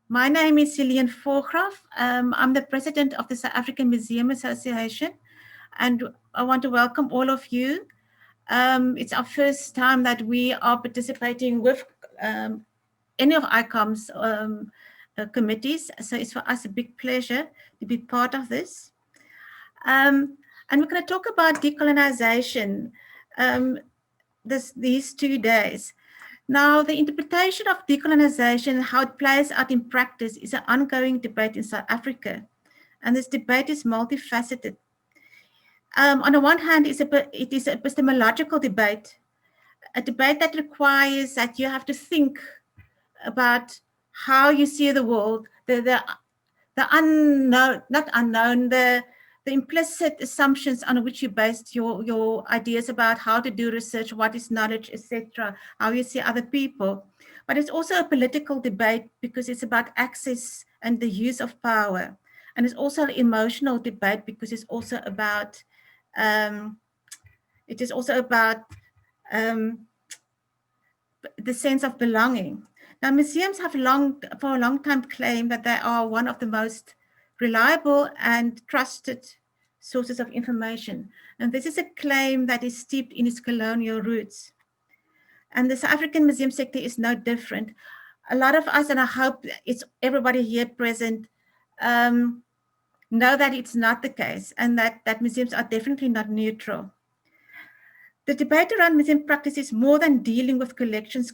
My name is Cillian Voorgraaf. I'm the president of the South African Museum Association, and I want to welcome all of you. It's our first time that we are participating with any of ICOM's committees, so it's for us a big pleasure to be part of this. And we're going to talk about decolonization these 2 days. Now, the interpretation of decolonization and how it plays out in practice is an ongoing debate in South Africa. And this debate is multifaceted. On the one hand, it is a epistemological debate, a debate that requires that you have to think about how you see the world, the unknown, not unknown, the implicit assumptions on which you based your ideas about how to do research, what is knowledge, etc., how you see other people. But it's also a political debate because it's about access and the use of power. And it's also an emotional debate because it's also about um, the sense of belonging. Now, museums have for a long time claimed that they are one of the most reliable and trusted sources of information. And this is a claim that is steeped in its colonial roots. And the South African museum sector is no different. A lot of us, and I hope it's everybody here present, know that it's not the case and that museums are definitely not neutral. The debate around museum practice is more than dealing with collections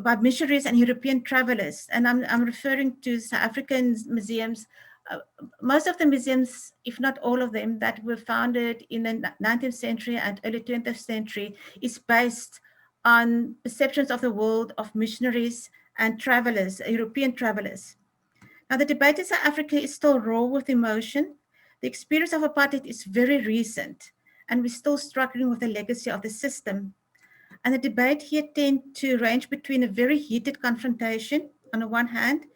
by missionaries and European travelers. And I'm referring to South African museums. Most of the museums, if not all of them, that were founded in the 19th century and early 20th century is based on perceptions of the world of missionaries and travelers, European travelers. Now, the debate in South Africa is still raw with emotion. The experience of apartheid is very recent, and we're still struggling with the legacy of the system. And the debate here tends to range between a very heated confrontation on the one hand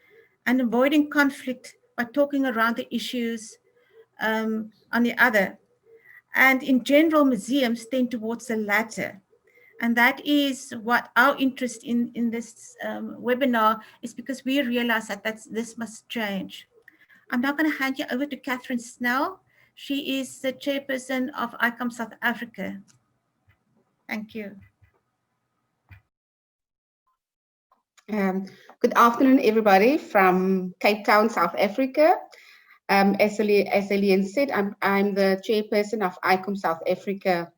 and avoiding conflict by talking around the issues on the other. And in general, museums tend towards the latter. And that is what our interest in this webinar is, because we realize that this must change. I'm now going to hand you over to Catherine Snell. She is the chairperson of ICOM South Africa. Thank you. Good afternoon, everybody from Cape Town, South Africa. As Cillian said, I'm the chairperson of ICOM South Africa.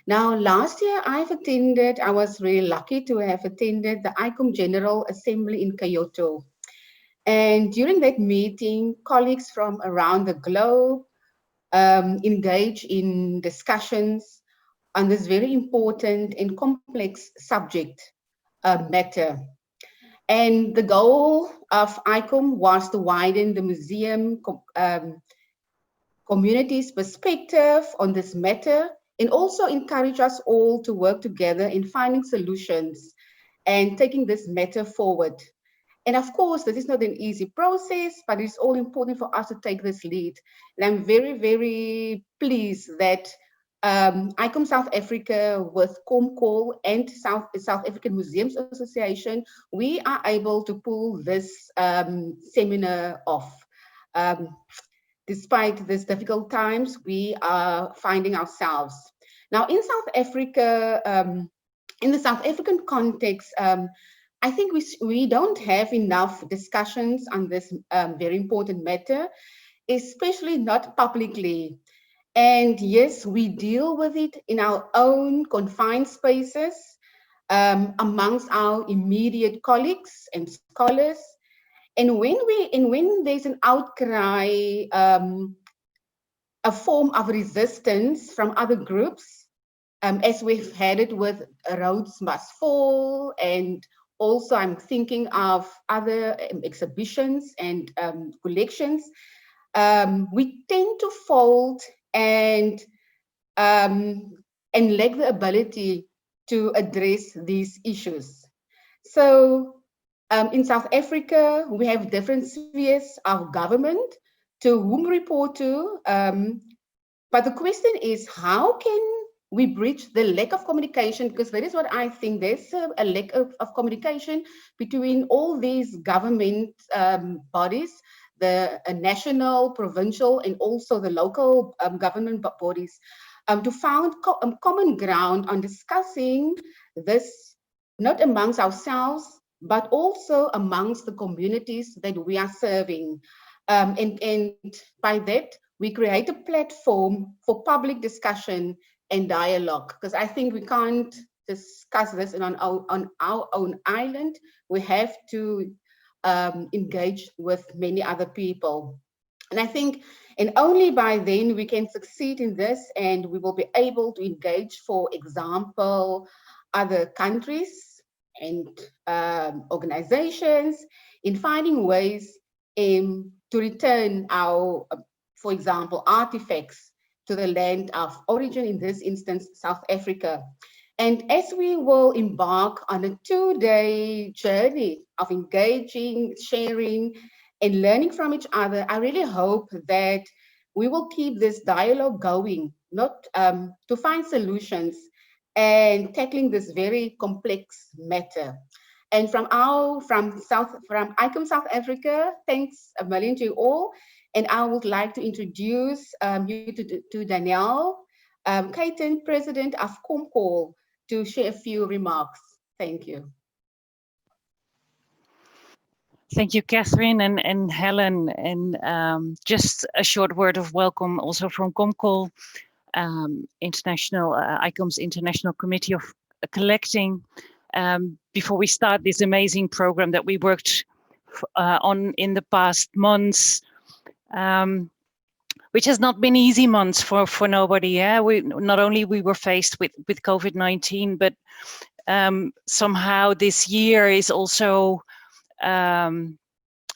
Now, last year I was really lucky to have attended the ICOM General Assembly in Kyoto. And during that meeting, colleagues from around the globe engaged in discussions on this very important and complex subject matter. And the goal of ICOM was to widen the museum community's perspective on this matter, and also encourage us all to work together in finding solutions and taking this matter forward. And of course, this is not an easy process, but it's all important for us to take this lead. And I'm very, very pleased that ICOM South Africa with COMCOL and South African Museums Association, we are able to pull this seminar off. Despite these difficult times we are finding ourselves. Now in South Africa, in the South African context, I think we don't have enough discussions on this very important matter, especially not publicly. And yes, we deal with it in our own confined spaces amongst our immediate colleagues and scholars. And when there's an outcry, a form of resistance from other groups, as we've had it with Roads Must Fall, and also I'm thinking of other exhibitions and collections, we tend to fold and lack the ability to address these issues. So in South Africa, we have different spheres of government to whom we report to. But the question is, how can we bridge the lack of communication, because that is what I think, there's a lack of communication between all these government bodies, the national, provincial, and also the local government bodies, to find common ground on discussing this, not amongst ourselves, but also amongst the communities that we are serving. And by that, we create a platform for public discussion and dialogue, because I think we can't discuss this on our own island. We have to engage with many other people. And I think, and only by then we can succeed in this, and we will be able to engage, for example, other countries and organizations in finding ways to return our, for example, artifacts to the land of origin, in this instance, South Africa. And as we will embark on a 2-day journey of engaging, sharing, and learning from each other, I really hope that we will keep this dialogue going, not to find solutions and tackling this very complex matter. And from ICOM South Africa, thanks a million to you all. And I would like to introduce you to Danielle Kayton, President of COMCOL, to share a few remarks. Thank you. Thank you, Catherine and Helen. And just a short word of welcome also from COMCOL, ICOM's International Committee of Collecting. Before we start this amazing program that we worked on in the past months, which has not been easy months for nobody. Yeah, not only we were faced with COVID-19, but somehow this year is also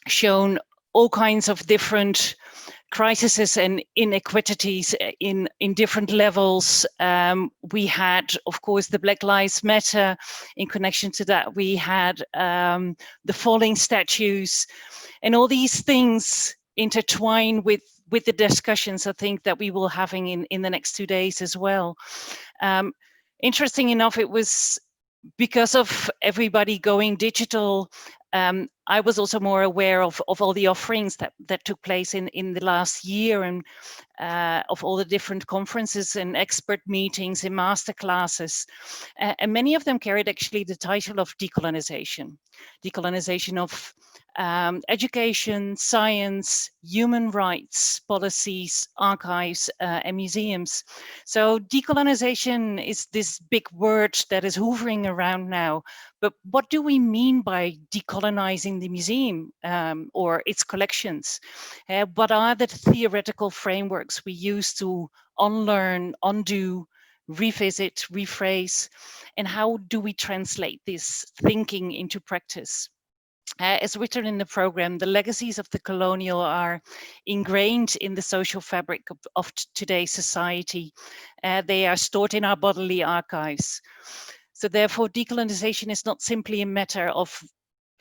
shown all kinds of different crises and inequities in different levels. We had, of course, the Black Lives Matter. In connection to that, we had the falling statues, and all these things intertwine with the discussions, I think, that we will having in the next 2 days as well. Interesting enough, it was because of everybody going digital. I was also more aware of all the offerings that took place in the last year, and of all the different conferences and expert meetings and masterclasses. And many of them carried actually the title of decolonization. Decolonization of education, science, human rights, policies, archives, and museums. So decolonization is this big word that is hovering around now. But what do we mean by decolonizing the museum or its collections? What are the theoretical frameworks we use to unlearn, undo, revisit, rephrase, and how do we translate this thinking into practice? As written in the program, the legacies of the colonial are ingrained in the social fabric of today's society. They are stored in our bodily archives. So therefore, decolonization is not simply a matter of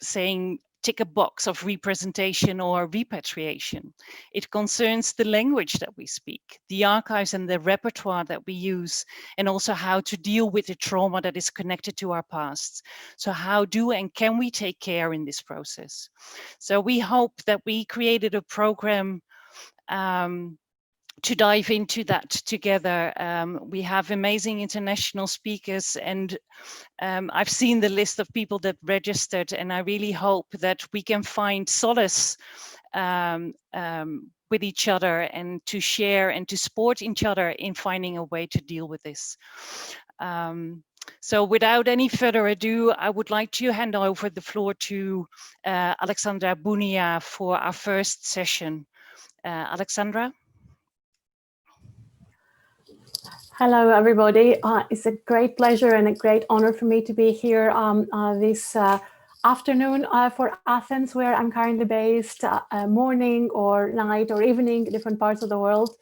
saying, tick a box of representation or repatriation. It concerns the language that we speak, the archives and the repertoire that we use, and also how to deal with the trauma that is connected to our past. So how do and can we take care in this process? So we hope that we created a program to dive into that together. We have amazing international speakers, and I've seen the list of people that registered, and I really hope that we can find solace with each other and to share and to support each other in finding a way to deal with this. So without any further ado, I would like to hand over the floor to Alexandra Bounia for our first session. Alexandra? Hello, everybody. It's a great pleasure and a great honor for me to be here this afternoon for Athens, where I'm currently based, morning or night or evening, different parts of the world.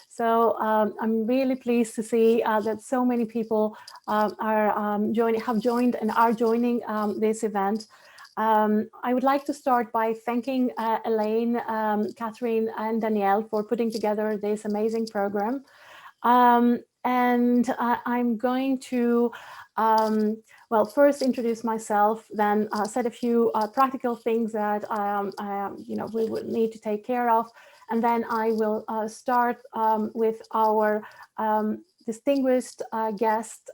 So I'm really pleased to see that so many people have joined and are joining this event. I would like to start by thanking Elaine, Catherine, and Danielle for putting together this amazing program. And I'm going to, well, first introduce myself, then set a few practical things that we would need to take care of. And then I will start with our distinguished guest,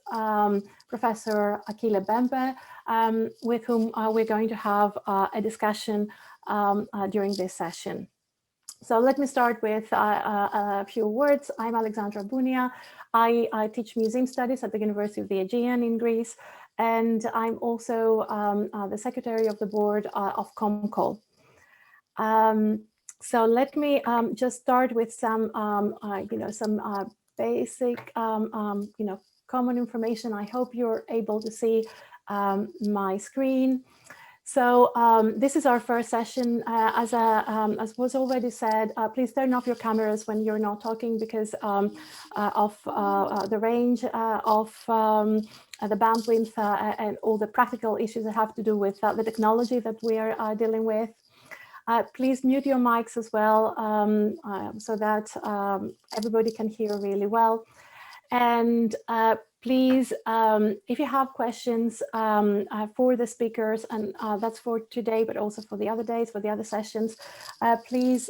Professor Achille Mbembe, with whom we're going to have a discussion during this session. So let me start with a few words. I'm Alexandra Bounia. I teach museum studies at the University of the Aegean in Greece, and I'm also the secretary of the board of COMCOL. So let me just start with some, some basic, common information. I hope you're able to see my screen. So this is our first session. As was already said, please turn off your cameras when you're not talking because of the range of the bandwidth and all the practical issues that have to do with the technology that we are dealing with. Please mute your mics as well so that everybody can hear really well. And please, if you have questions for the speakers, and that's for today, but also for the other days, for the other sessions, please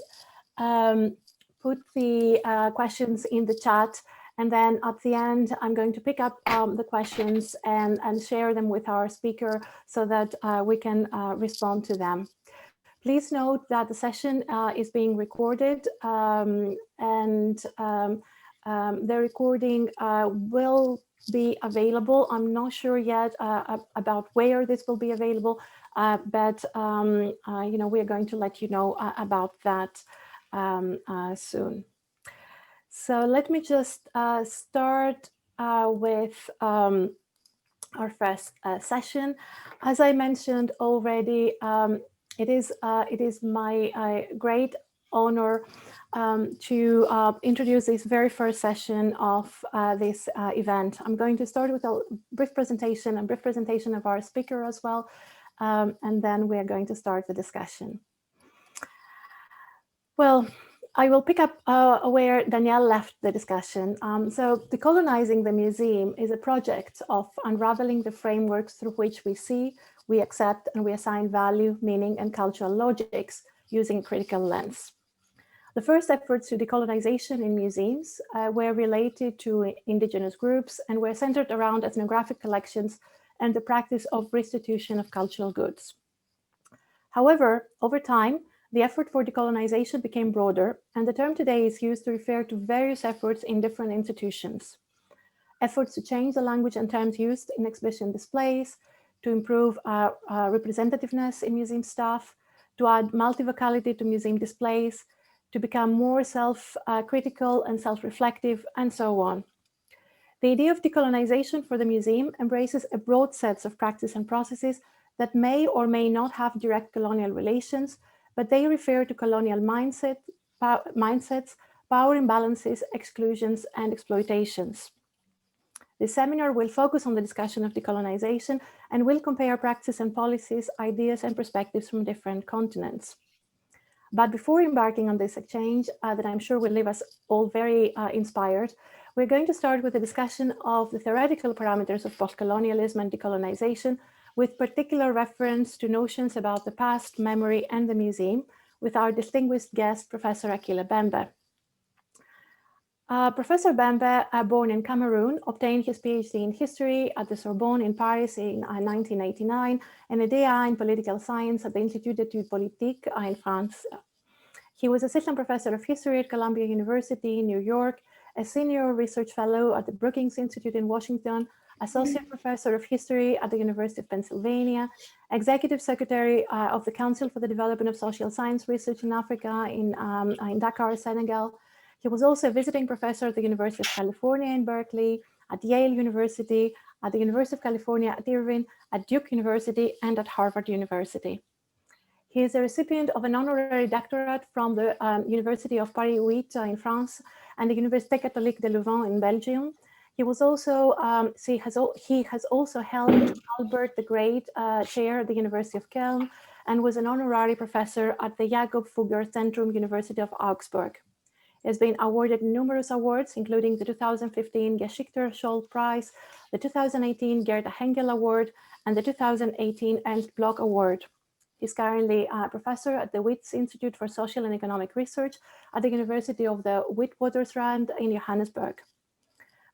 put the questions in the chat. And then at the end, I'm going to pick up the questions and share them with our speaker so that we can respond to them. Please note that the session is being recorded and the recording will be available. I'm not sure yet about where this will be available, but we are going to let you know about that soon. So let me just start with our first session. As I mentioned already, it is my great honor to introduce this very first session of this event. I'm going to start with a brief presentation of our speaker as well, and then we are going to start the discussion. Well, I will pick up where Danielle left the discussion. So Decolonizing the Museum is a project of unraveling the frameworks through which we see, we accept, and we assign value, meaning, and cultural logics using a critical lens. The first efforts to decolonization in museums were related to indigenous groups and were centered around ethnographic collections and the practice of restitution of cultural goods. However, over time, the effort for decolonization became broader, and the term today is used to refer to various efforts in different institutions. Efforts to change the language and terms used in exhibition displays, to improve representativeness in museum staff, to add multivocality to museum displays, to become more self-critical and self-reflective, and so on. The idea of decolonization for the museum embraces a broad set of practices and processes that may or may not have direct colonial relations, but they refer to colonial mindsets, power imbalances, exclusions, and exploitations. This seminar will focus on the discussion of decolonization and will compare practice and policies, ideas, and perspectives from different continents. But before embarking on this exchange, that I'm sure will leave us all very inspired, we're going to start with a discussion of the theoretical parameters of postcolonialism and decolonization, with particular reference to notions about the past, memory, and the museum, with our distinguished guest, Professor Achille Mbembe. Professor Mbembe, born in Cameroon, obtained his PhD in history at the Sorbonne in Paris in 1989 and a DA in political science at the Institut d'études politiques in France. He was assistant professor of history at Columbia University in New York, a senior research fellow at the Brookings Institute in Washington, associate professor of history at the University of Pennsylvania, executive secretary of the Council for the Development of Social Science Research in Africa in Dakar, Senegal. He was also a visiting professor at the University of California in Berkeley, at Yale University, at the University of California at Irvine, at Duke University, and at Harvard University. He is a recipient of an honorary doctorate from the University of Paris 8 in France and the Université Catholique de Louvain in Belgium. He was also he has also held Albert the Great Chair at the University of Köln and was an honorary professor at the Jakob Fugger Zentrum University of Augsburg. He has been awarded numerous awards, including the 2015 Geschichte-Scholl Prize, the 2018 Gerda Henkel Award, and the 2018 Ernst Bloch Award. He's currently a professor at the Wits Institute for Social and Economic Research at the University of the Witwatersrand in Johannesburg.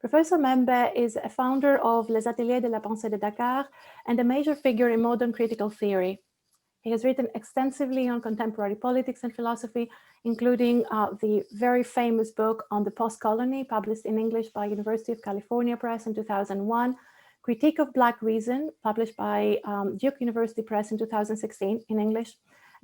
Professor Mbembe is a founder of Les Ateliers de la Pensée de Dakar and a major figure in modern critical theory. He has written extensively on contemporary politics and philosophy, including the very famous book on the post-colony, published in English by University of California Press in 2001, Critique of Black Reason, published by Duke University Press in 2016 in English,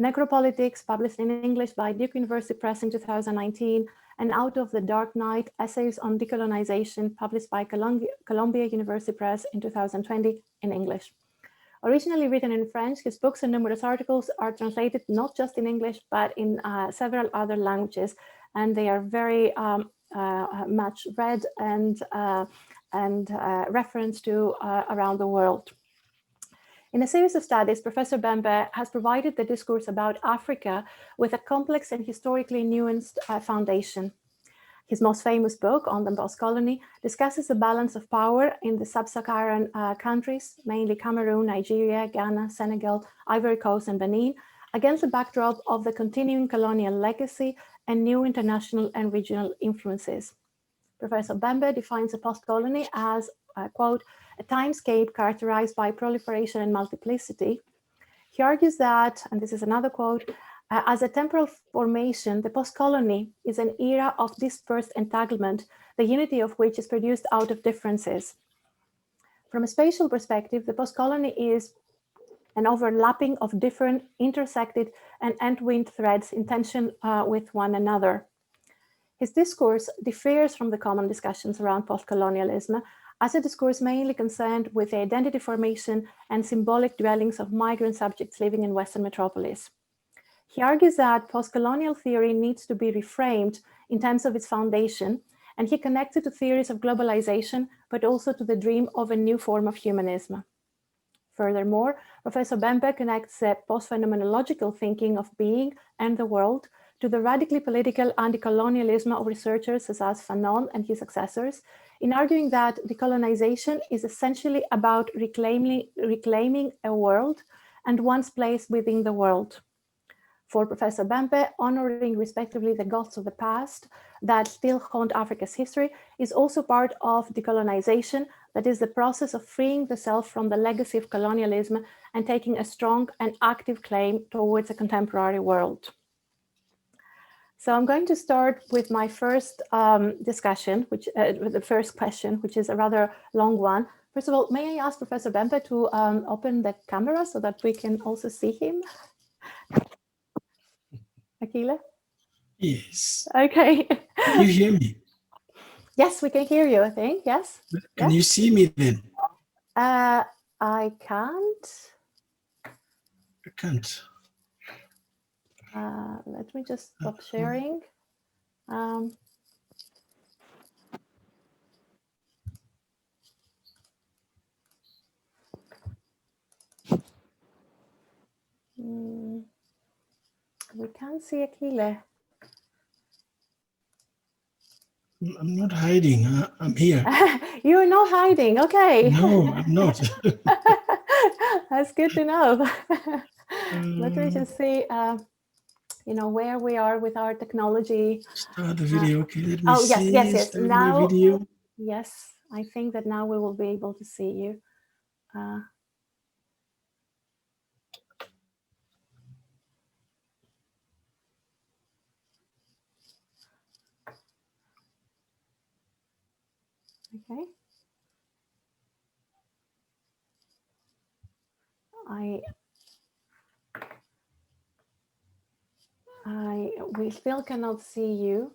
Necropolitics, published in English by Duke University Press in 2019, and Out of the Dark Night, Essays on Decolonization, published by Columbia University Press in 2020 in English. Originally written in French, his books and numerous articles are translated not just in English, but in several other languages, and they are very much read and referenced to around the world. In a series of studies, Professor Mbembe has provided the discourse about Africa with a complex and historically nuanced foundation. His most famous book, On the Post-Colony, discusses the balance of power in the sub-Saharan countries, mainly Cameroon, Nigeria, Ghana, Senegal, Ivory Coast, and Benin, against the backdrop of the continuing colonial legacy and new international and regional influences. Professor Mbembe defines the post-colony as, quote, a timescape characterized by proliferation and multiplicity. He argues that, and this is another quote, as a temporal formation, the post-colony is an era of dispersed entanglement, the unity of which is produced out of differences. From a spatial perspective, the post-colony is an overlapping of different intersected and entwined threads in tension with one another. His discourse differs from the common discussions around post-colonialism as a discourse mainly concerned with the identity formation and symbolic dwellings of migrant subjects living in Western metropolis. He argues that post-colonial theory needs to be reframed in terms of its foundation, and he connects it to theories of globalization, but also to the dream of a new form of humanism. Furthermore, Professor Mbembe connects the post-phenomenological thinking of being and the world to the radically political anti-colonialism of researchers such as Fanon and his successors, in arguing that decolonization is essentially about reclaiming a world and one's place within the world. For Professor Mbembe, honoring respectively the gods of the past that still haunt Africa's history is also part of decolonization, that is the process of freeing the self from the legacy of colonialism and taking a strong and active claim towards a contemporary world. So I'm going to start with my first discussion, with the first question, which is a rather long one. First of all, may I ask Professor Mbembe to open the camera so that we can also see him? Achille? Yes. Okay. Can you hear me? Yes, we can hear you, I think. Yes. Can you see me then? I can't. I can't. Let me just stop sharing. We can't see Achille. I'm not hiding. I'm here. You're not hiding. Okay. No, I'm not. That's good to know. Let me just see, where we are with our technology. Start the video. Okay, let me see. Yes. Start Now, my video. yes, I think that now we will be able to see you. Okay. We still cannot see you.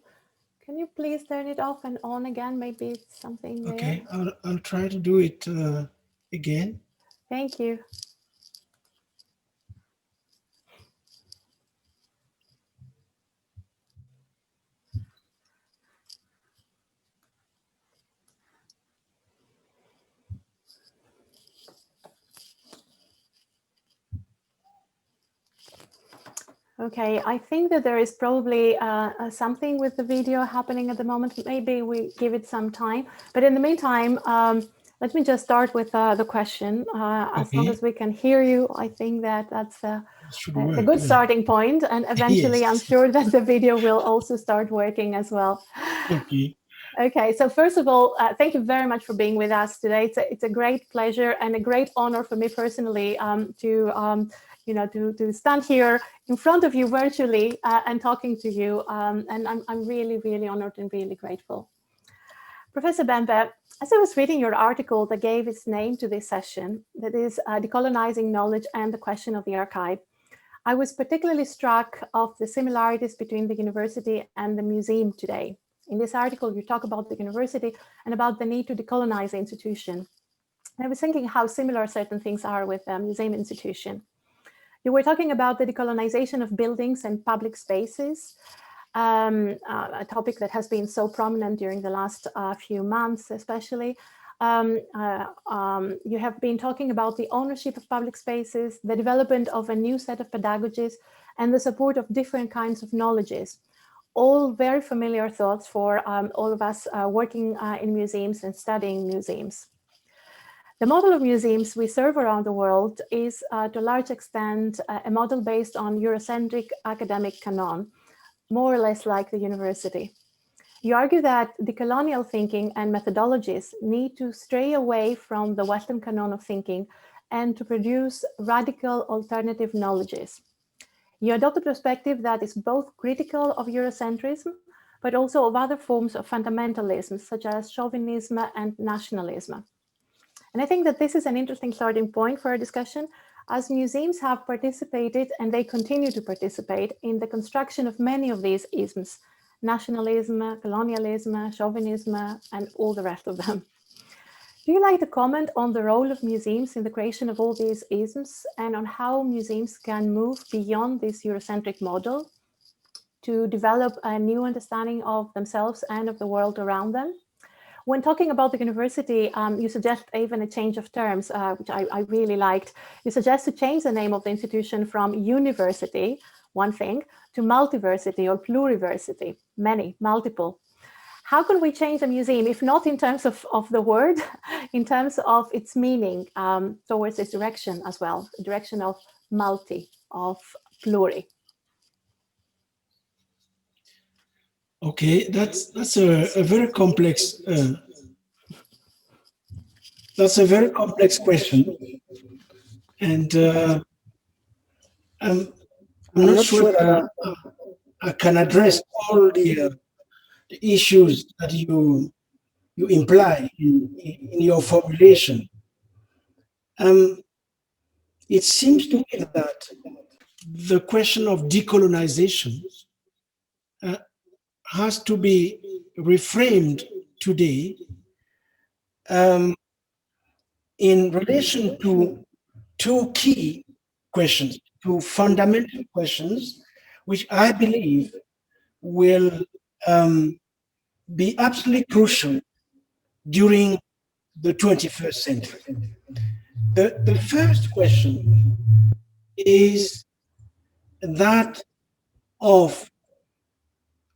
Can you please turn it off and on again? Maybe it's something there. Okay, I'll try to do it again. Thank you. Okay, I think that there is probably something with the video happening at the moment. Maybe we give it some time. But in the meantime, let me just start with the question. As long as we can hear you, I think that that's a good starting point. And eventually, yes. I'm sure that the video will also start working as well. Okay. Okay, so first of all, thank you very much for being with us today. It's a great pleasure and a great honor for me personally to stand here in front of you virtually and talking to you. And I'm really, really honored and really grateful. Professor Mbembe, as I was reading your article that gave its name to this session, that is Decolonizing Knowledge and the Question of the Archive, I was particularly struck of the similarities between the university and the museum today. In this article, you talk about the university and about the need to decolonize the institution. And I was thinking how similar certain things are with the museum institution. You were talking about the decolonization of buildings and public spaces, a topic that has been so prominent during the last few months, especially. You have been talking about the ownership of public spaces, the development of a new set of pedagogies, and the support of different kinds of knowledges. All very familiar thoughts for all of us working in museums and studying museums. The model of museums we serve around the world is to a large extent a model based on Eurocentric academic canon, more or less like the university. You argue that decolonial thinking and methodologies need to stray away from the Western canon of thinking and to produce radical alternative knowledges. You adopt a perspective that is both critical of Eurocentrism, but also of other forms of fundamentalism, such as chauvinism and nationalism. And I think that this is an interesting starting point for our discussion, as museums have participated and they continue to participate in the construction of many of these isms, nationalism, colonialism, chauvinism, and all the rest of them. Do you like to comment on the role of museums in the creation of all these isms and on how museums can move beyond this Eurocentric model to develop a new understanding of themselves and of the world around them? When talking about the university, you suggest even a change of terms, which I really liked. You suggest to change the name of the institution from university, one thing, to multiversity or pluriversity, many, multiple. How can we change a museum, if not in terms of the word, in terms of its meaning towards this direction as well, the direction of multi, of pluri? Okay, that's a very complex question, and I'm not sure that I can address all the issues that you imply in your formulation. It seems to me that the question of decolonization has to be reframed today in relation to two key questions, two fundamental questions, which I believe will be absolutely crucial during the 21st century. The first question is that of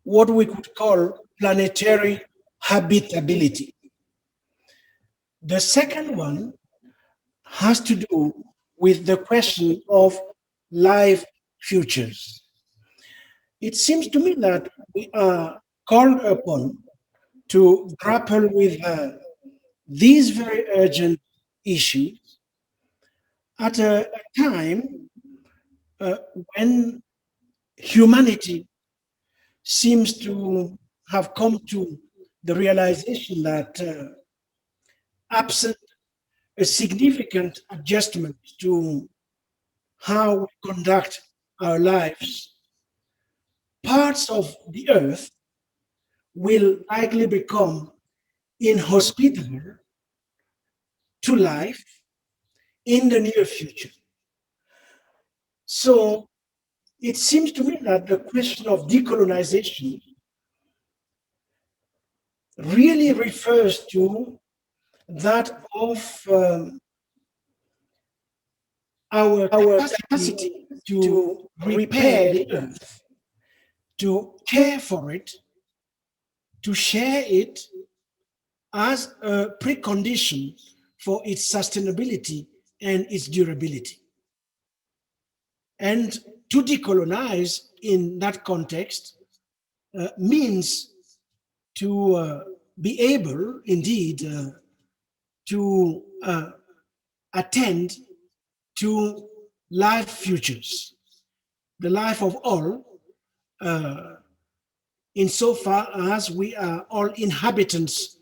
what we could call planetary habitability. The second one has to do with the question of life futures. It seems to me that we are called upon to grapple with these very urgent issues at a time when humanity seems to have come to the realization that absent a significant adjustment to how we conduct our lives, parts of the earth will likely become inhospitable to life in the near future. So it seems to me that the question of decolonization really refers to that of our capacity to repair the earth, to care for it, to share it as a precondition for its sustainability and its durability. And to decolonize in that context means to be able, indeed, to attend to life futures, the life of all, insofar as we are all inhabitants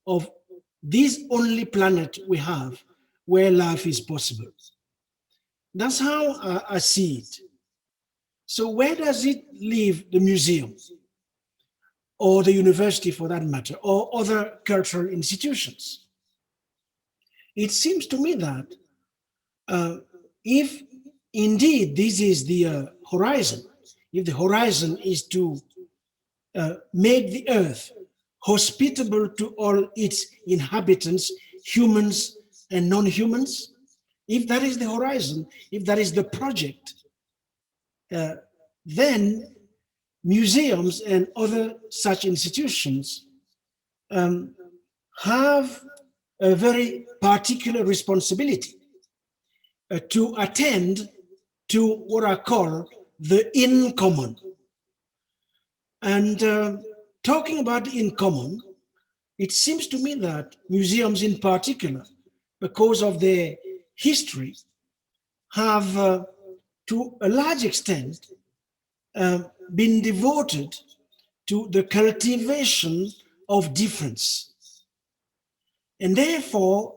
of this only planet we have where life is possible. That's how I see it. So where does it leave the museum or the university for that matter, or other cultural institutions? It seems to me that if indeed this is the horizon, if the horizon is to make the earth hospitable to all its inhabitants, humans and non-humans, if that is the horizon, if that is the project, then museums and other such institutions have a very particular responsibility to attend to what I call the in common. And talking about the in common, it seems to me that museums in particular, because of their history, have to a large extent been devoted to the cultivation of difference. And therefore,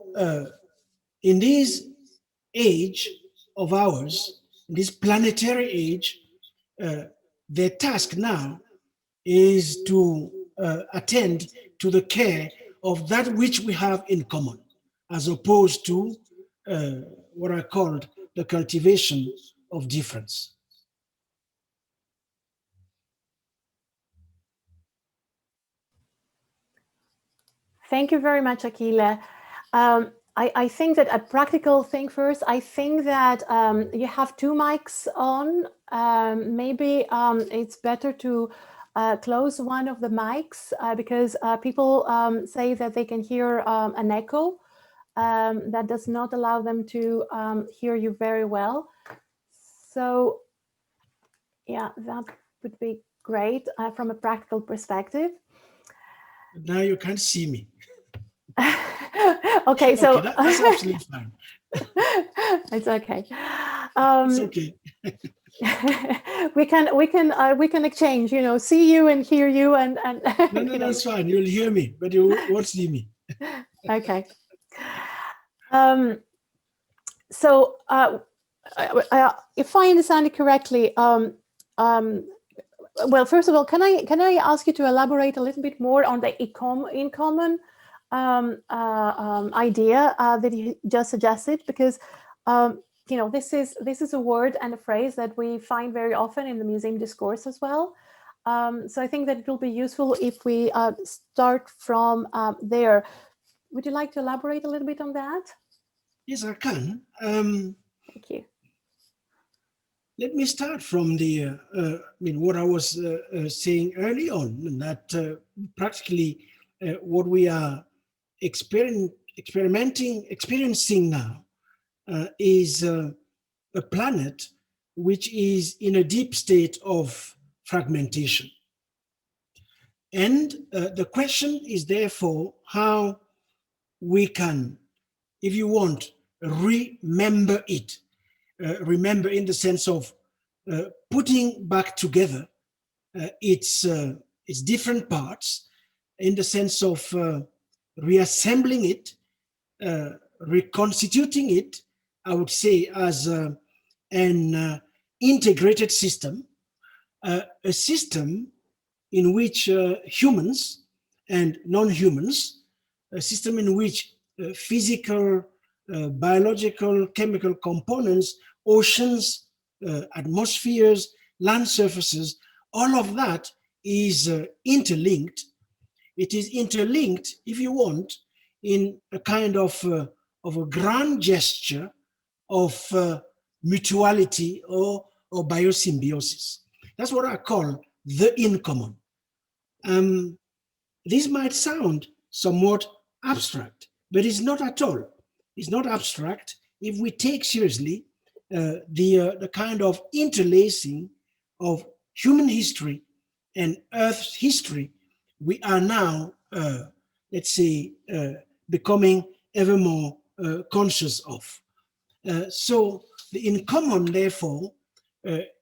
in this age of ours, in this planetary age, their task now is to attend to the care of that which we have in common, as opposed to what I called the cultivation of difference. Thank you very much, Achille. I think that a practical thing first, I think that you have two mics on. Maybe it's better to close one of the mics because people say that they can hear an echo that does not allow them to hear you very well. So yeah, that would be great from a practical perspective. Now you can't see me. Okay, so okay, that's absolutely fine. It's okay. It's okay. we can exchange, you know, see you and hear you and no, that's fine. You'll hear me, but you won't see me. Okay. So if I understand it correctly, well, first of all, can I ask you to elaborate a little bit more on the in common idea that you just suggested? Because you know, this is a word and a phrase that we find very often in the museum discourse as well. So I think that it will be useful if we start from there. Would you like to elaborate a little bit on that? Yes, I can. Thank you. Let me start from the, what I was saying early on, that practically what we are experiencing now is a planet which is in a deep state of fragmentation. And the question is therefore how we can, if you want, remember it. Remember in the sense of putting back together its different parts, in the sense of reassembling it, reconstituting it, I would say, as an integrated system, a system in which humans and non-humans, a system in which physical, biological, chemical components, oceans, atmospheres, land surfaces, all of that is interlinked. It is interlinked, if you want, in a kind of a grand gesture of mutuality or biosymbiosis. That's what I call the in common. This might sound somewhat abstract, but it's not at all. It's not abstract if we take seriously the kind of interlacing of human history and Earth's history. We are now, let's say, becoming ever more conscious of. So the in common, therefore,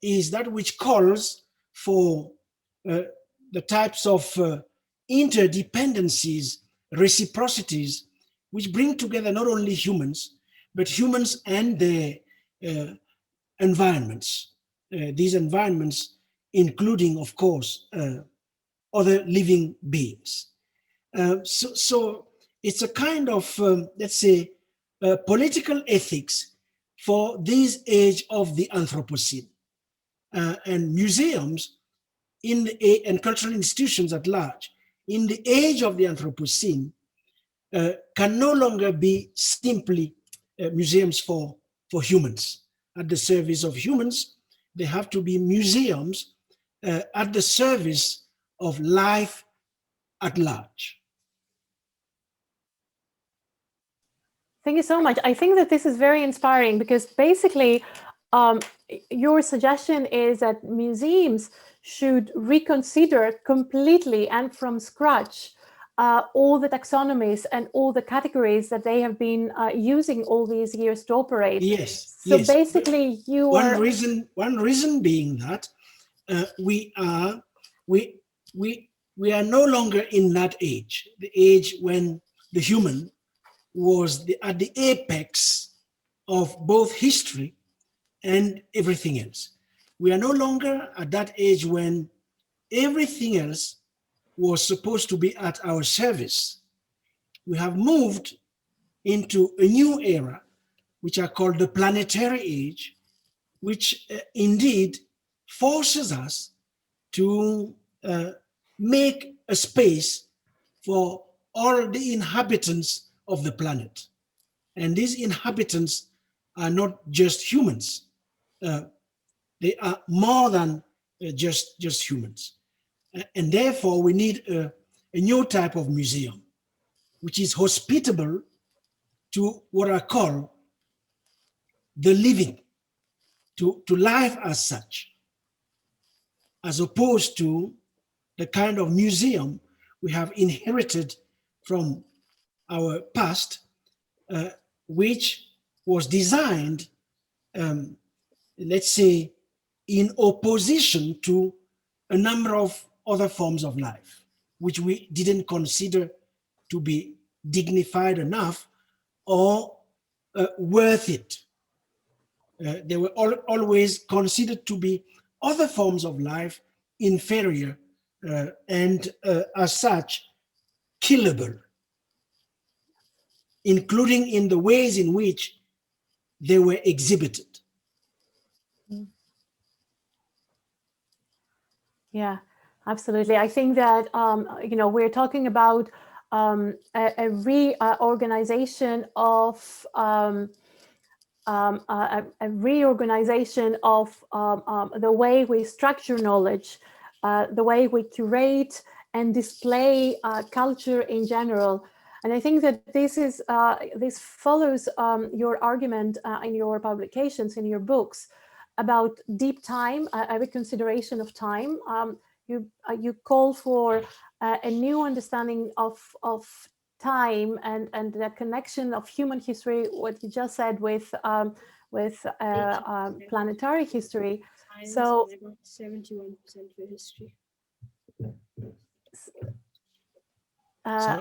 is that which calls for the types of interdependencies, reciprocities, which bring together not only humans, but humans and their environments. These environments, including, of course, other living beings. So it's a kind of, let's say, political ethics for this age of the Anthropocene. And museums and cultural institutions at large, in the age of the Anthropocene, can no longer be simply museums for humans, at the service of humans. They have to be museums at the service of life at large. Thank you so much. I think that this is very inspiring because basically your suggestion is that museums should reconsider completely and from scratch all the taxonomies and all the categories that they have been using all these years to operate. Yes. So yes. basically, one reason being that we are no longer in that age, the age when the human was at the apex of both history and everything else. We are no longer at that age when everything else was supposed to be at our service. We have moved into a new era, which are called the planetary age, which indeed forces us to make a space for all the inhabitants of the planet. And these inhabitants are not just humans. They are more than just humans. And therefore, we need a new type of museum, which is hospitable to what I call the living, to life as such, as opposed to the kind of museum we have inherited from our past, which was designed, let's say, in opposition to a number of other forms of life, which we didn't consider to be dignified enough or worth it. They were always considered to be other forms of life inferior and as such killable, including in the ways in which they were exhibited. Yeah, absolutely. I think that we're talking about a reorganization of the way we structure knowledge, the way we curate and display culture in general. And I think that this follows your argument in your publications, in your books, about deep time, a reconsideration of time. You call for a new understanding of time and the connection of human history, what you just said, with planetary history. So 71% for history.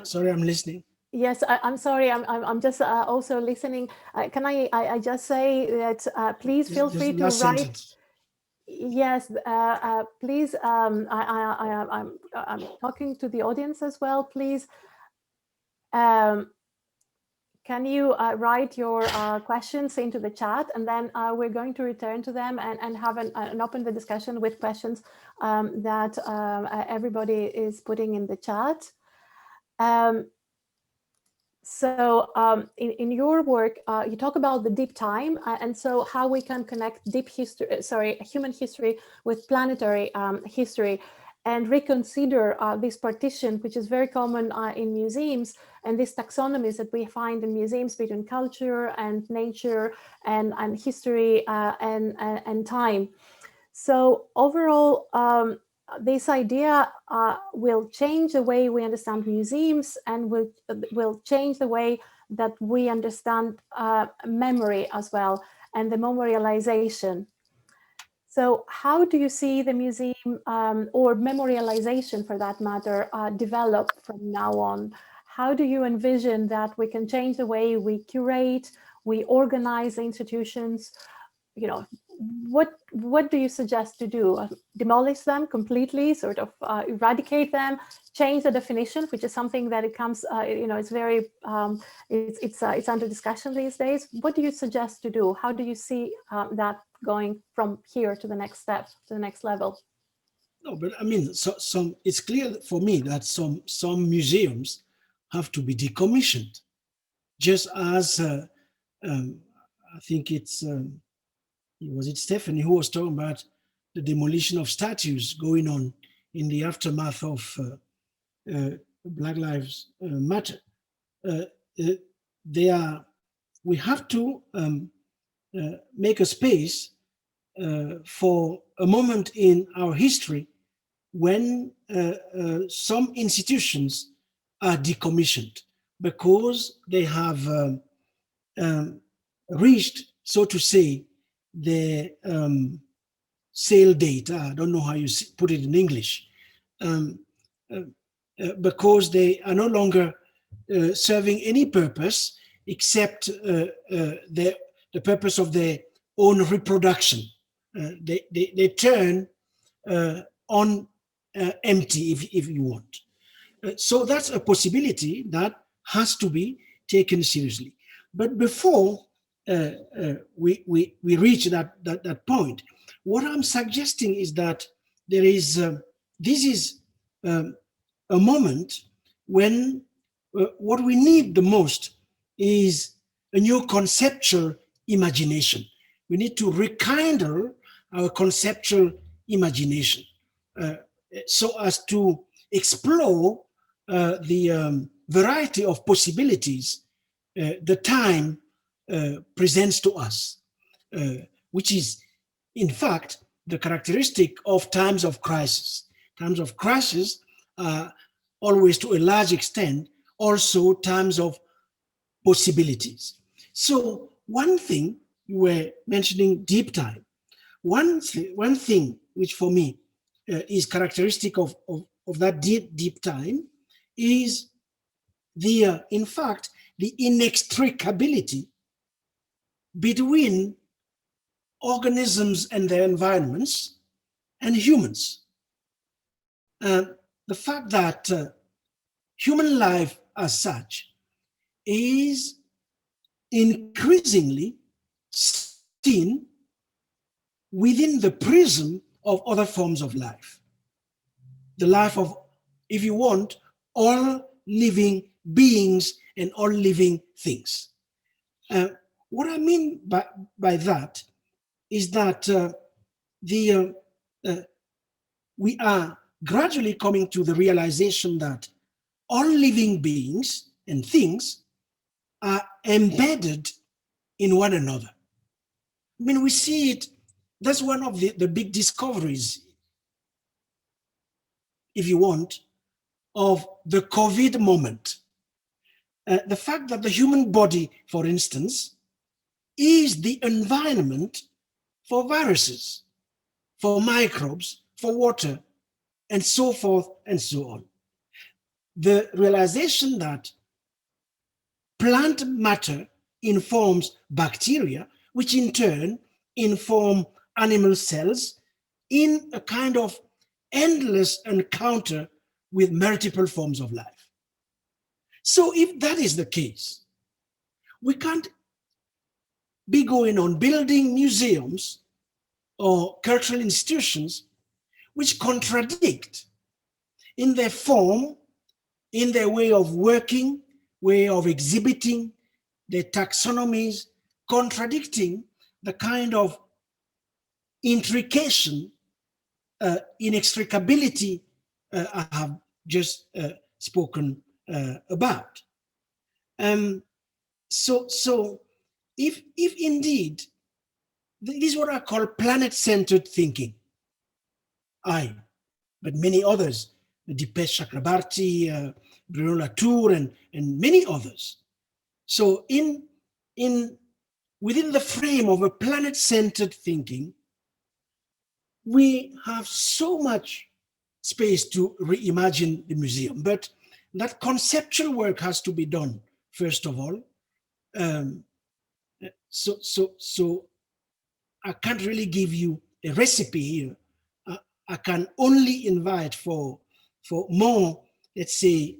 Sorry, I'm listening. Yes, I'm sorry. I'm just also listening. Can I just say that please feel free to write. Sentence. Yes, please. I'm talking to the audience as well. Please, can you write your questions into the chat, and then we're going to return to them and have an open the discussion with questions that everybody is putting in the chat. So in your work, you talk about the deep time, and so how we can connect deep history, human history with planetary history, and reconsider this partition, which is very common in museums, and these taxonomies that we find in museums between culture and nature and history and time. So overall, this idea will change the way we understand museums, and will change the way that we understand memory as well, and the memorialization. So how do you see the museum or memorialization, for that matter, develop from now on? How do you envision that we can change the way we curate, we organize the institutions? You know, what do you suggest to do? Demolish them completely, sort of eradicate them, change the definition, which is something that it comes, it's very, it's under discussion these days. What do you suggest to do? How do you see that going from here to the next step, to the next level? No, but I mean, some it's clear for me that some museums have to be decommissioned, just as I think was it Stephanie who was talking about the demolition of statues going on in the aftermath of Black Lives Matter. We have to make a space for a moment in our history when some institutions are decommissioned because they have reached, so to say, the sale date. I don't know how you put it in English, because they are no longer serving any purpose except the purpose of their own reproduction. They turn on empty, if you want. So that's a possibility that has to be taken seriously. But before we reach that point, what I'm suggesting is that there is this is a moment when what we need the most is a new conceptual imagination. We need to rekindle our conceptual imagination so as to explore the variety of possibilities the time presents to us, which is, in fact, the characteristic of times of crisis. Times of crisis are always, to a large extent, also times of possibilities. So one thing, you were mentioning deep time. One thing which for me is characteristic of that deep time is in fact, the inextricability between organisms and their environments and humans. The fact that human life as such is increasingly seen within the prism of other forms of life. The life of, if you want, all living beings and all living things. What I mean by that is that we are gradually coming to the realization that all living beings and things are embedded in one another. I mean, we see it, that's one of the big discoveries, if you want, of the COVID moment. The fact that the human body, for instance, is the environment for viruses, for microbes, for water, and so forth and so on. The realization that plant matter informs bacteria, which in turn inform animal cells in a kind of endless encounter with multiple forms of life. So if that is the case, we can't be going on building museums or cultural institutions which contradict in their form, in their way of working way of exhibiting, their taxonomies, contradicting the kind of intrication, inextricability I have just spoken about. So if indeed, this is what I call planet-centered thinking, but many others, Dipesh Chakrabarti, Bruno Latour, and many others. So within the frame of a planet-centered thinking, we have so much space to reimagine the museum, but that conceptual work has to be done first of all. So I can't really give you a recipe here. I can only invite for more, let's say,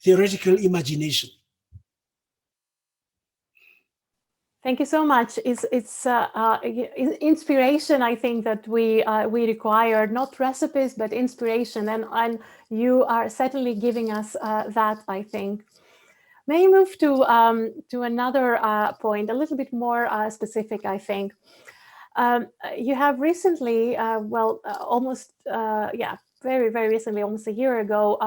theoretical imagination. Thank you so much. It's inspiration, I think, that we require, not recipes, but inspiration. And you are certainly giving us that, I think. May I move to another point, a little bit more specific, I think. You have recently, very, very recently, almost a year ago,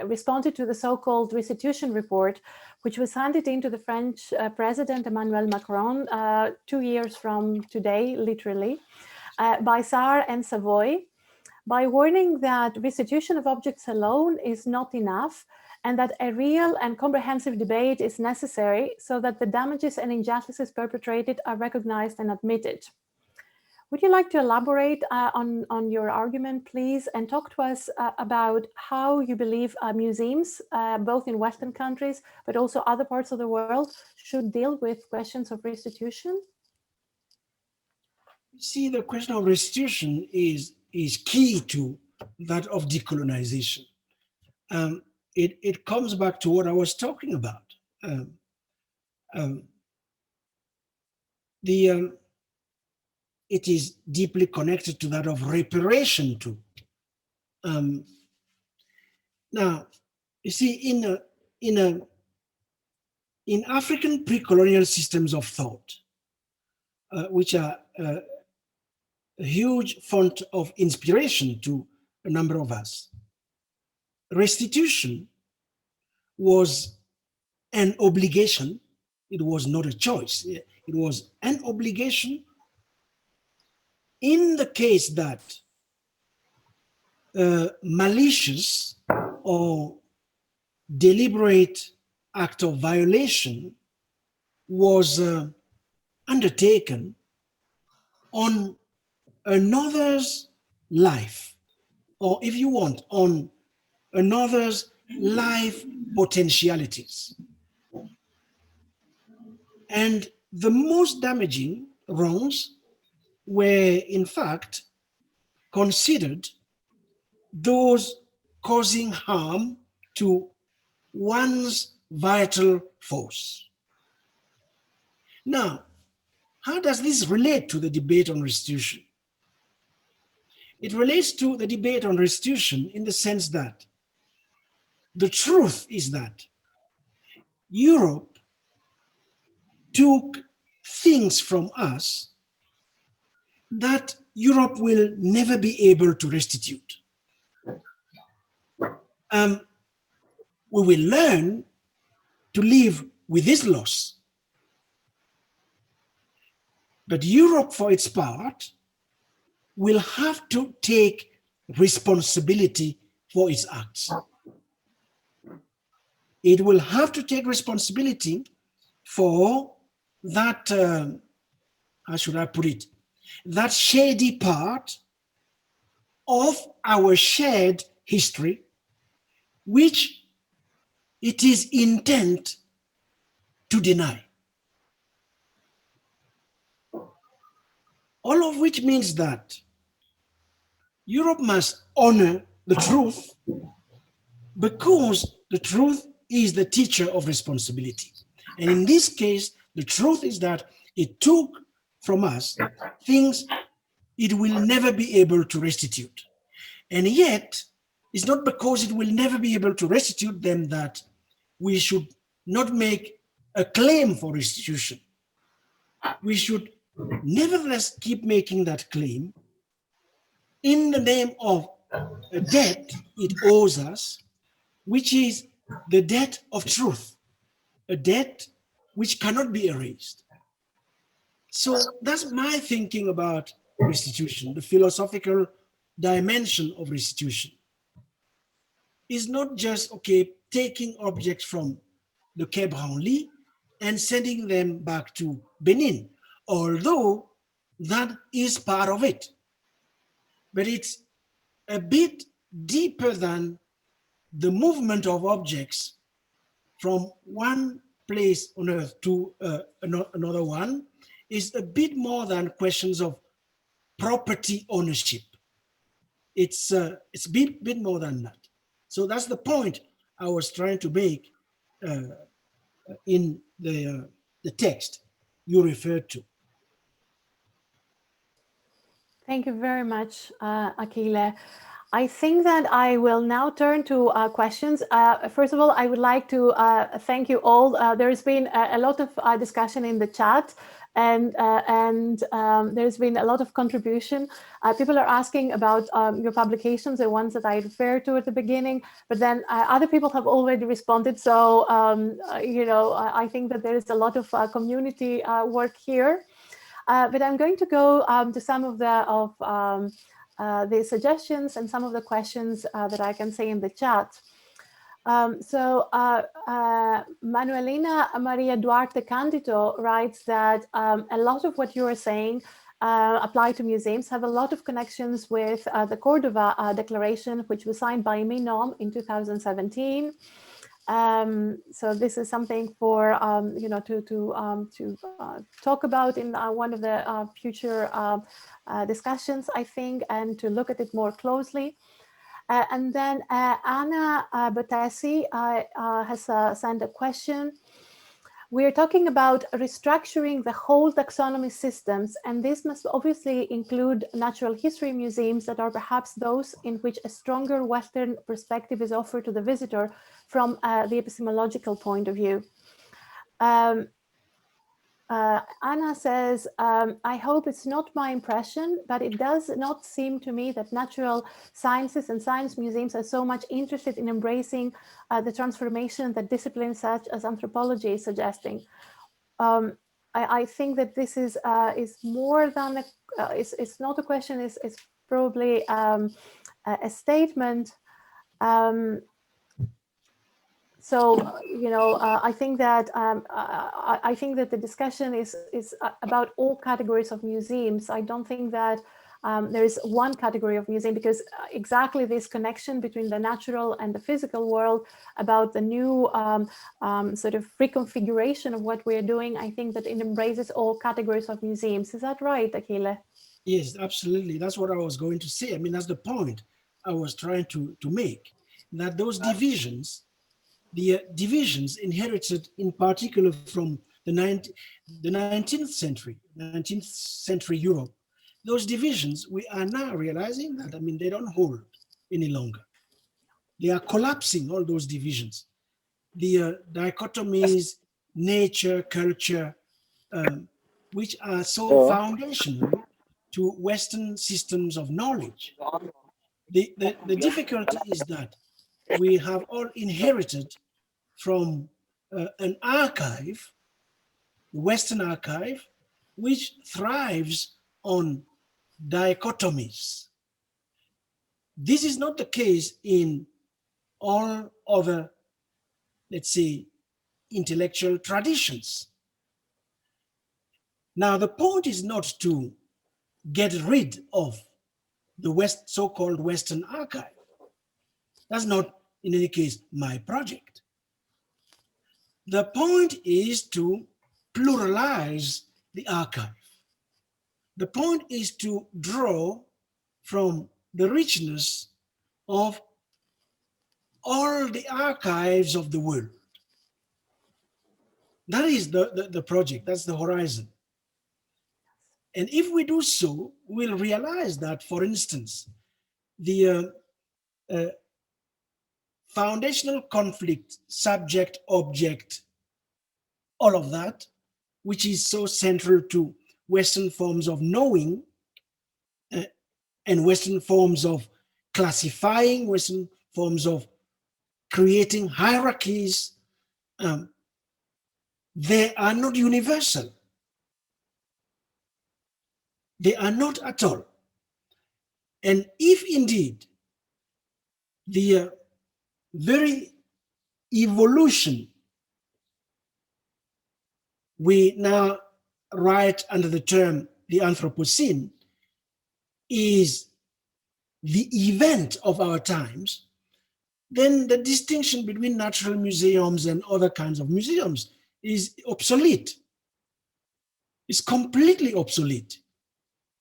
responded to the so-called Restitution report, which was handed in to the French President Emmanuel Macron 2 years from today, literally, by Sarre and Savoy, by warning that restitution of objects alone is not enough, and that a real and comprehensive debate is necessary so that the damages and injustices perpetrated are recognized and admitted. Would you like to elaborate on your argument, please, and talk to us about how you believe museums, both in Western countries, but also other parts of the world, should deal with questions of restitution? See, the question of restitution is key to that of decolonization. It comes back to what I was talking about. It is deeply connected to that of reparation too. Now, you see, in African pre-colonial systems of thought, which are a huge font of inspiration to a number of us, restitution was an obligation. It was not a choice. It was an obligation in the case that malicious or deliberate act of violation was undertaken on another's life, or if you want, on another's life potentialities. And the most damaging wrongs were in fact considered those causing harm to one's vital force. Now, how does this relate to the debate on restitution? It relates to the debate on restitution in the sense that the truth is that Europe took things from us that Europe will never be able to restitute. We will learn to live with this loss. But Europe, for its part, will have to take responsibility for its acts. It will have to take responsibility for that, how should I put it, that shady part of our shared history, which it is intent to deny. All of which means that Europe must honor the truth, because the truth is the teacher of responsibility. And in this case, the truth is that it took from us things it will never be able to restitute. And yet, It's not because it will never be able to restitute them that we should not make a claim for restitution. We should nevertheless keep making that claim in the name of a debt it owes us, which is the debt of truth, a debt which cannot be erased. So that's my thinking about restitution, the philosophical dimension of restitution. Is not just, okay, taking objects from the Quai Branly and sending them back to Benin, although that is part of it. But it's a bit deeper than the movement of objects from one place on earth to another one. Is a bit more than questions of property ownership. It's a bit more than that. So that's the point I was trying to make in the text you referred to. Thank you very much, Achille. I think that I will now turn to questions. First of all, I would like to thank you all. There's been a lot of discussion in the chat, and there's been a lot of contribution. People are asking about your publications, the ones that I referred to at the beginning, but then other people have already responded. So, you know, I think that there is a lot of community work here. But I'm going to go to some of the suggestions and some of the questions that I can see in the chat. Manuelina Maria Duarte Candido writes that a lot of what you are saying apply to museums, have a lot of connections with the Cordova Declaration, which was signed by MINOM in 2017. So this is something for you know, to talk about in one of the future discussions, I think, and to look at it more closely. And then Anna Batasi has sent a question. We're talking about restructuring the whole taxonomy systems, and this must obviously include natural history museums that are perhaps those in which a stronger Western perspective is offered to the visitor from the epistemological point of view. Anna says, I hope it's not my impression, but it does not seem to me that natural sciences and science museums are so much interested in embracing the transformation that disciplines such as anthropology is suggesting. I think that this is more than, it's not a question, it's probably a statement. So, you know, I think that the discussion is about all categories of museums. I don't think that there is one category of museum, because exactly this connection between the natural and the physical world, about the new sort of reconfiguration of what we're doing, I think that it embraces all categories of museums. Is that right, Achille? Yes, absolutely. That's what I was going to say. I mean, that's the point I was trying to make, that those divisions, the divisions inherited in particular from the 19th century Europe, those divisions, we are now realizing that, I mean, they don't hold any longer. They are collapsing, all those divisions. The dichotomies, nature, culture, which are so foundational to Western systems of knowledge. The difficulty is that we have all inherited from an archive, the Western archive, which thrives on dichotomies. This is not the case in all other, let's say, intellectual traditions. Now, the point is not to get rid of the so-called Western archive. That's not, in any case, my project. The point is to pluralize the archive. The point is to draw from the richness of all the archives of the world. That is the project, that's the horizon. And if we do so, we'll realize that, for instance, the foundational conflict, subject, object, all of that, which is so central to Western forms of knowing and Western forms of classifying, Western forms of creating hierarchies, they are not universal. They are not at all. And if indeed the very evolution we now write under the term the Anthropocene is the event of our times, then the distinction between natural museums and other kinds of museums is obsolete. It's completely obsolete.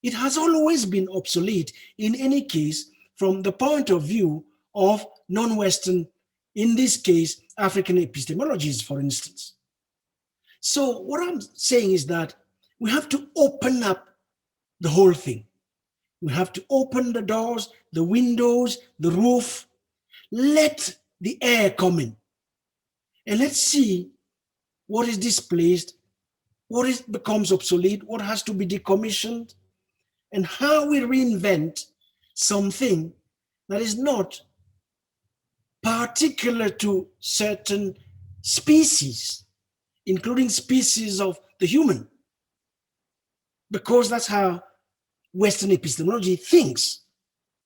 It has always been obsolete in any case from the point of view of non-Western, in this case, African epistemologies, for instance. So what I'm saying is that we have to open up the whole thing. We have to open the doors, the windows, the roof, let the air come in. And let's see what is displaced, what becomes obsolete, what has to be decommissioned, and how we reinvent something that is not particular to certain species, including species of the human, because that's how Western epistemology thinks.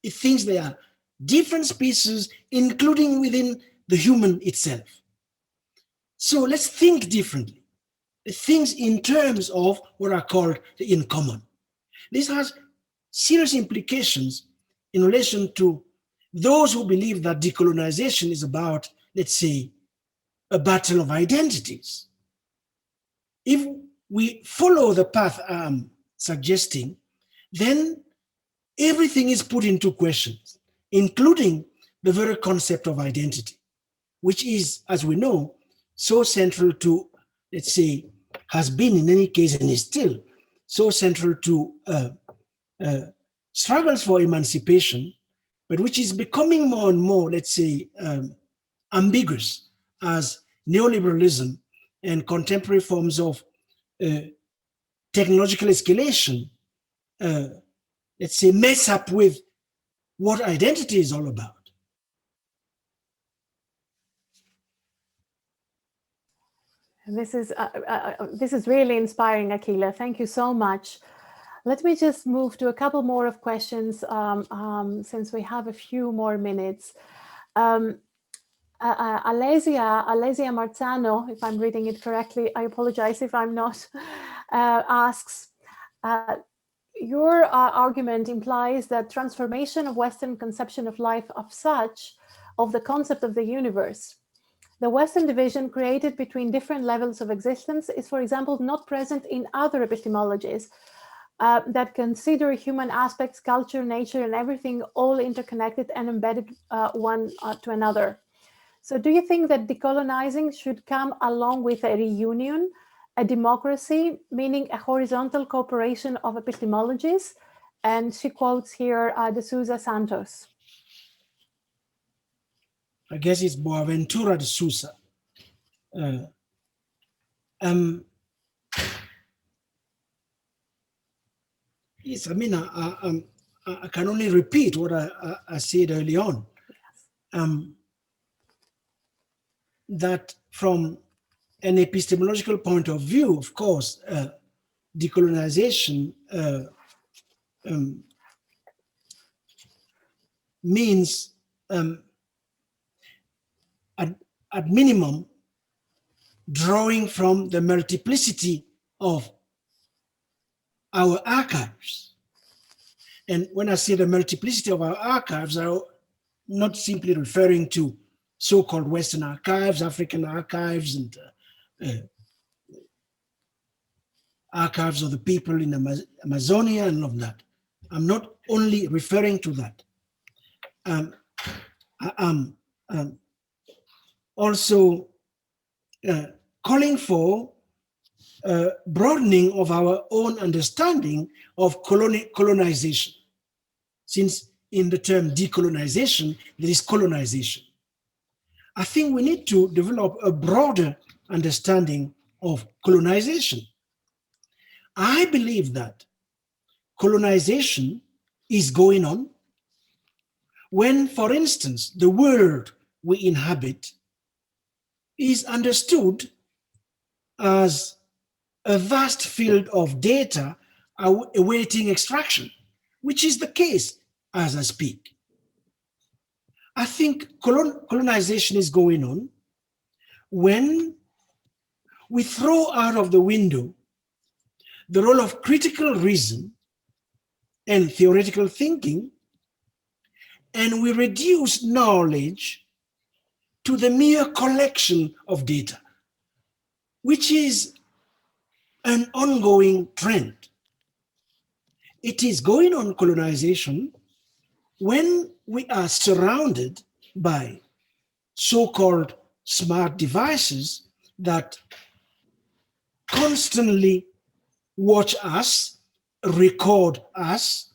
It thinks there are different species, including within the human itself. So let's think differently. Things in terms of what are called the in common. This has serious implications in relation to those who believe that decolonization is about, let's say, a battle of identities. If we follow the path I'm suggesting, then everything is put into question, including the very concept of identity, which is, as we know, so central to, let's say, has been in any case and is still so central to struggles for emancipation, but which is becoming more and more, let's say, ambiguous as neoliberalism and contemporary forms of technological escalation, let's say, mess up with what identity is all about. This is really inspiring, Achille. Thank you so much. Let me just move to a couple more of questions since we have a few more minutes. Alesia Marzano, if I'm reading it correctly, I apologize if I'm not, asks, your argument implies that transformation of Western conception of life of the concept of the universe. The Western division created between different levels of existence is, for example, not present in other epistemologies that consider human aspects, culture, nature, and everything all interconnected and embedded one to another. So do you think that decolonizing should come along with a reunion, a democracy, meaning a horizontal cooperation of epistemologies? And she quotes here de Souza Santos. I guess it's Boaventura de Souza. Yes, I mean, I can only repeat what I said early on. Yes. That from an epistemological point of view, of course, decolonization means, at minimum, drawing from the multiplicity of our archives. And when I say the multiplicity of our archives, I'm not simply referring to so-called Western archives, African archives, and archives of the people in Amazonia and all of that. I'm not only referring to that. I am also calling for broadening of our own understanding of colonization, since in the term decolonization, there is colonization. I think we need to develop a broader understanding of colonization. I believe that colonization is going on when, for instance, the world we inhabit is understood as a vast field of data awaiting extraction, which is the case as I speak. I think colonization is going on when we throw out of the window the role of critical reason and theoretical thinking, and we reduce knowledge to the mere collection of data, which is an ongoing trend. It is going on colonization when we are surrounded by so-called smart devices that constantly watch us, record us,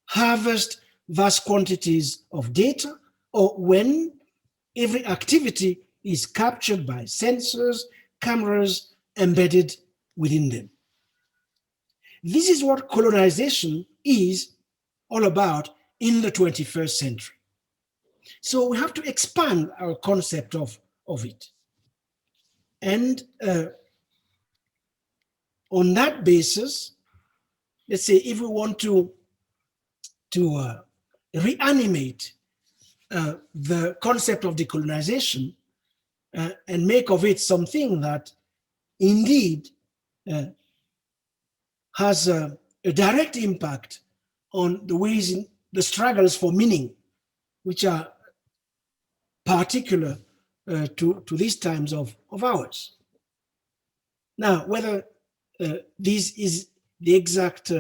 harvest vast quantities of data, or when every activity is captured by sensors, cameras embedded within them. This is what colonization is all about in the 21st century. So we have to expand our concept of it. And on that basis, let's say if we want to reanimate the concept of decolonization and make of it something that indeed has a direct impact on the ways in the struggles for meaning, which are particular to these times of ours. Now, whether this is the exact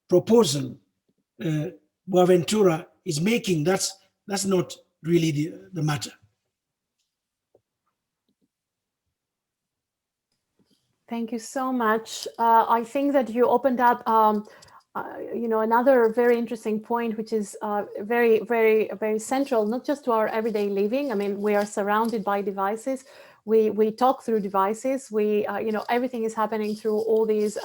proposal Boaventura is making, that's not really the matter. Thank you so much. I think that you opened up, another very interesting point, which is very, very, very central, not just to our everyday living. I mean, we are surrounded by devices. We talk through devices. We, everything is happening through all these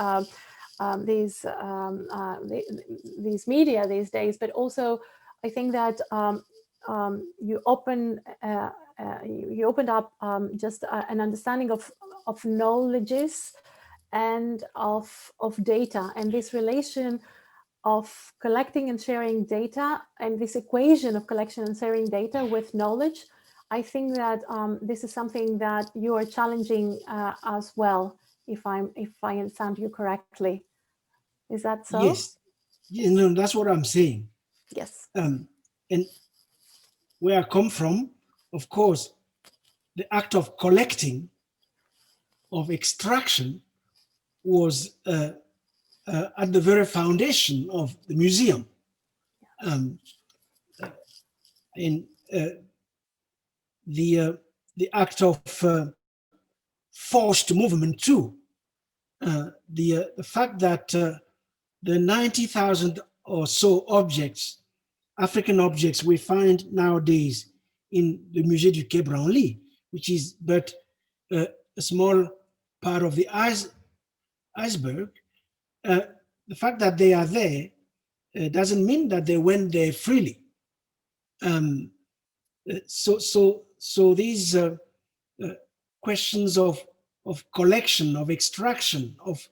media these days. But also, I think that you opened up just an understanding of knowledges and of data, and this relation of collecting and sharing data, and this equation of collection and sharing data with knowledge. I think that this is something that you are challenging as well, if I understand you correctly. Is that so? Yes, that's what I'm saying. Yes. And where I come from, of course, the act of collecting, of extraction, was at the very foundation of the museum. The act of forced movement too. The fact that the 90,000 or so objects, African objects, we find nowadays in the Musée du Quai Branly, which is but a small part of the iceberg. The fact that they are there doesn't mean that they went there freely. So these questions of collection, of extraction, of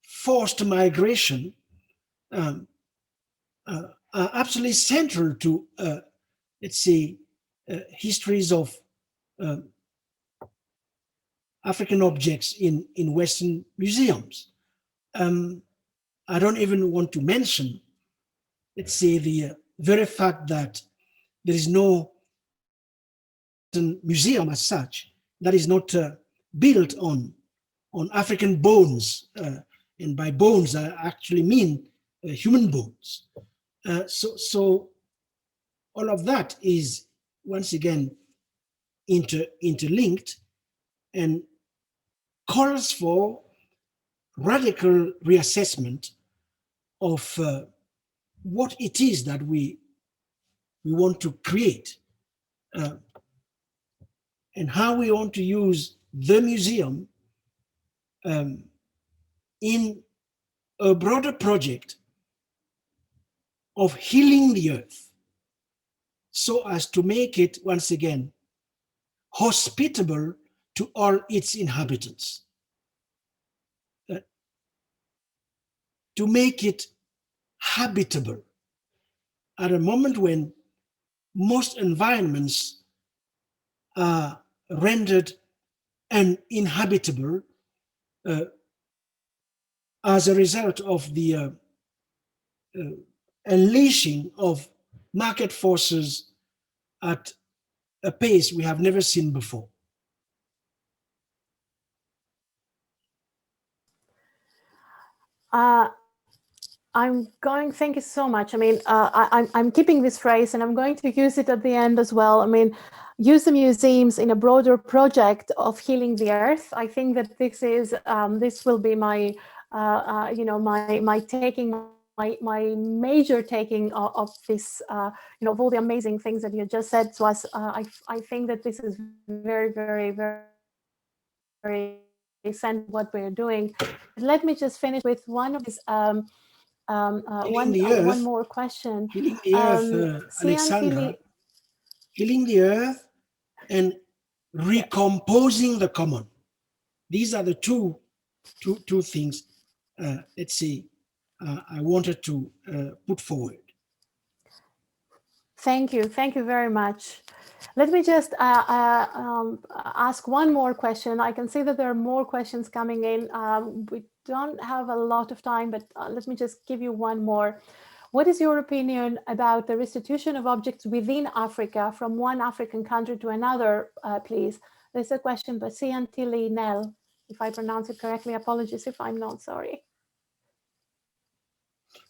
forced migration are absolutely central to, let's say, histories of African objects in Western museums. I don't even want to mention, let's say, the very fact that there is no museum as such that is not built on African bones, and by bones I actually mean human bones. So all of that is once again interlinked and calls for radical reassessment of what it is that we we want to create, and how we want to use the museum in a broader project of healing the earth, so as to make it, once again, hospitable to all its inhabitants, to make it habitable at a moment when most environments are rendered uninhabitable as a result of the unleashing of market forces at a pace we have never seen before. Thank you so much. I mean, I'm keeping this phrase and I'm going to use it at the end as well. I mean, use the museums in a broader project of healing the earth. I think that this will be my, my taking, my major taking of this, of all the amazing things that you just said to us. I think that this is very, very, very, very essential what we're doing. Let me just finish with one of these. One more question. Healing the earth, Alexandra. Healing the earth and recomposing the common. These are the two things, let's say, I wanted to put forward. Thank you very much. Let me just ask one more question. I can see that there are more questions coming in. We don't have a lot of time, but let me just give you one more. What is your opinion about the restitution of objects within Africa from one African country to another, please? There's a question by Siantili Nell, if I pronounce it correctly. Apologies if I'm not, sorry.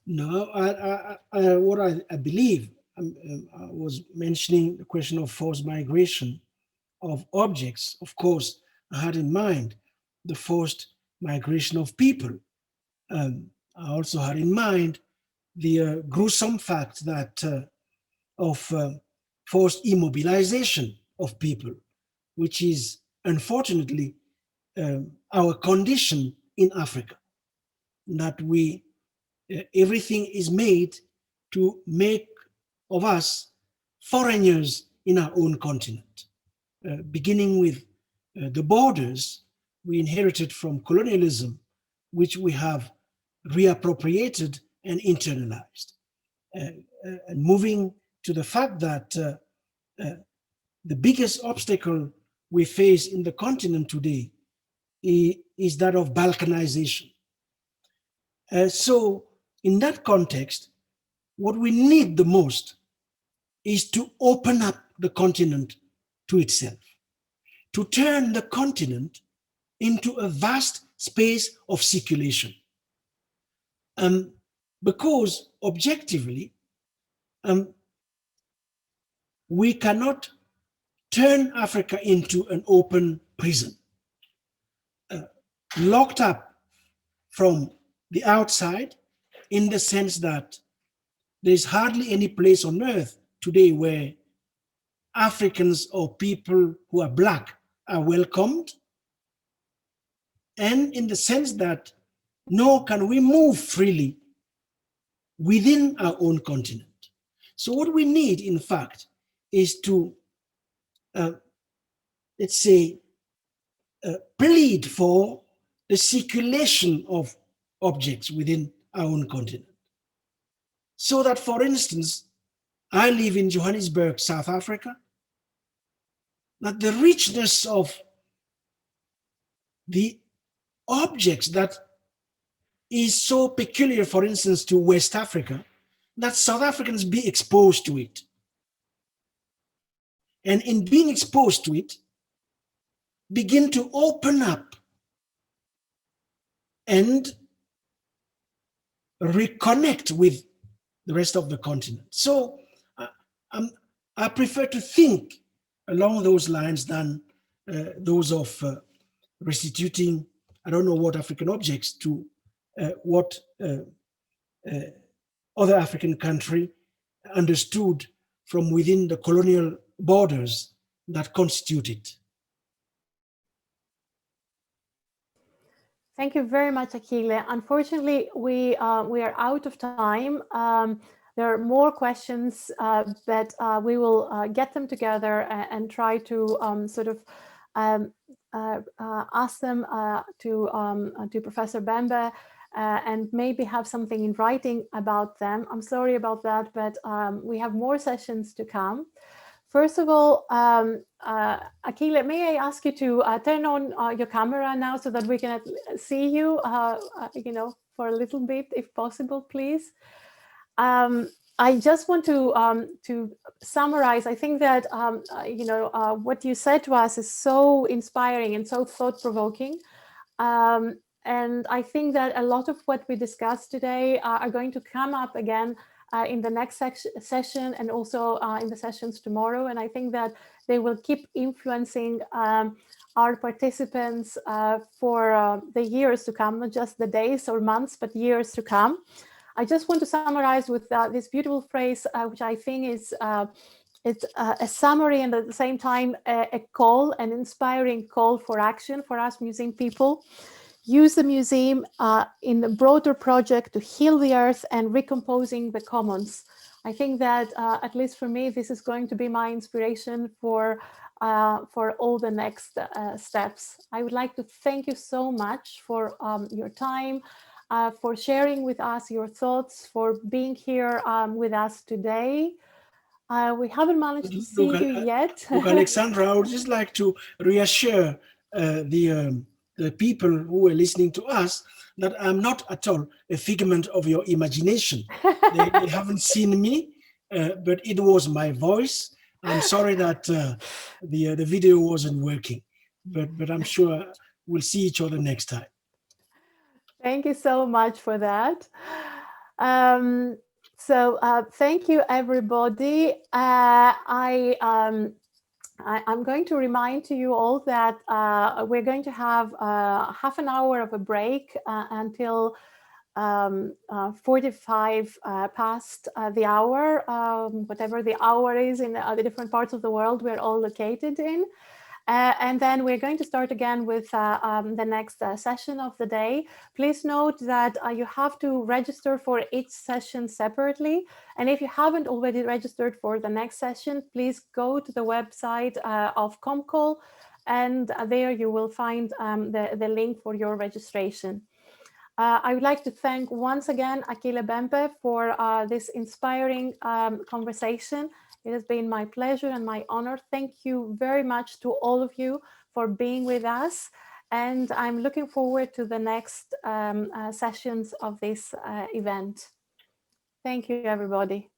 No, what I believe, I was mentioning the question of forced migration of objects. Of course, I had in mind the forced migration of people. I also had in mind the gruesome fact that of forced immobilization of people, which is unfortunately our condition in Africa, that we everything is made to make of us foreigners in our own continent, beginning with the borders we inherited from colonialism, which we have reappropriated and internalized, and moving to the fact that the biggest obstacle we face in the continent today is that of balkanization. So in that context, what we need the most is to open up the continent to itself, to turn the continent into a vast space of circulation. Because objectively, we cannot turn Africa into an open prison, locked up from the outside, in the sense that there's hardly any place on earth today where Africans or people who are Black are welcomed, and in the sense that nor can we move freely within our own continent. So what we need, in fact, is to, let's say, plead for the circulation of objects within our own continent. So that, for instance, I live in Johannesburg, South Africa, that the richness of the objects that is so peculiar, for instance, to West Africa, that South Africans be exposed to it. And in being exposed to it, begin to open up and reconnect with the rest of the continent. So I prefer to think along those lines than those of restituting, I don't know what African objects to what other African country understood from within the colonial borders that constitute it. Thank you very much, Achille. Unfortunately, we are out of time. There are more questions, but we will get them together and try to sort of ask them to Professor Mbembe and maybe have something in writing about them. I'm sorry about that, but we have more sessions to come. First of all, Achille, may I ask you to turn on your camera now so that we can see you, for a little bit, if possible, please. I just want to summarize. I think that what you said to us is so inspiring and so thought-provoking, and I think that a lot of what we discussed today are going to come up again in the next session and also in the sessions tomorrow. And I think that they will keep influencing our participants for the years to come, not just the days or months, but years to come. I just want to summarize with this beautiful phrase, which I think is it's a summary and at the same time a call, an inspiring call for action for us museum people. Use the museum in a broader project to heal the earth and recomposing the commons. I think that, at least for me, this is going to be my inspiration for all the next steps. I would like to thank you so much for your time, for sharing with us your thoughts, for being here with us today. We haven't managed to see you yet. Look, Alexandra, I would just like to reassure the people who are listening to us that I'm not at all a figment of your imagination. They haven't seen me, but it was my voice. I'm sorry that the video wasn't working, but I'm sure we'll see each other next time. Thank you so much for that. Thank you, everybody. I'm going to remind you all that we're going to have half an hour of a break until 45 past the hour, whatever the hour is in the different parts of the world we're all located in. And then we're going to start again with the next session of the day. Please note that you have to register for each session separately. And if you haven't already registered for the next session, please go to the website of Comcol, and there you will find the link for your registration. I would like to thank once again Achille Mbembe for this inspiring conversation. It has been my pleasure and my honor. Thank you very much to all of you for being with us. And I'm looking forward to the next sessions of this event. Thank you, everybody.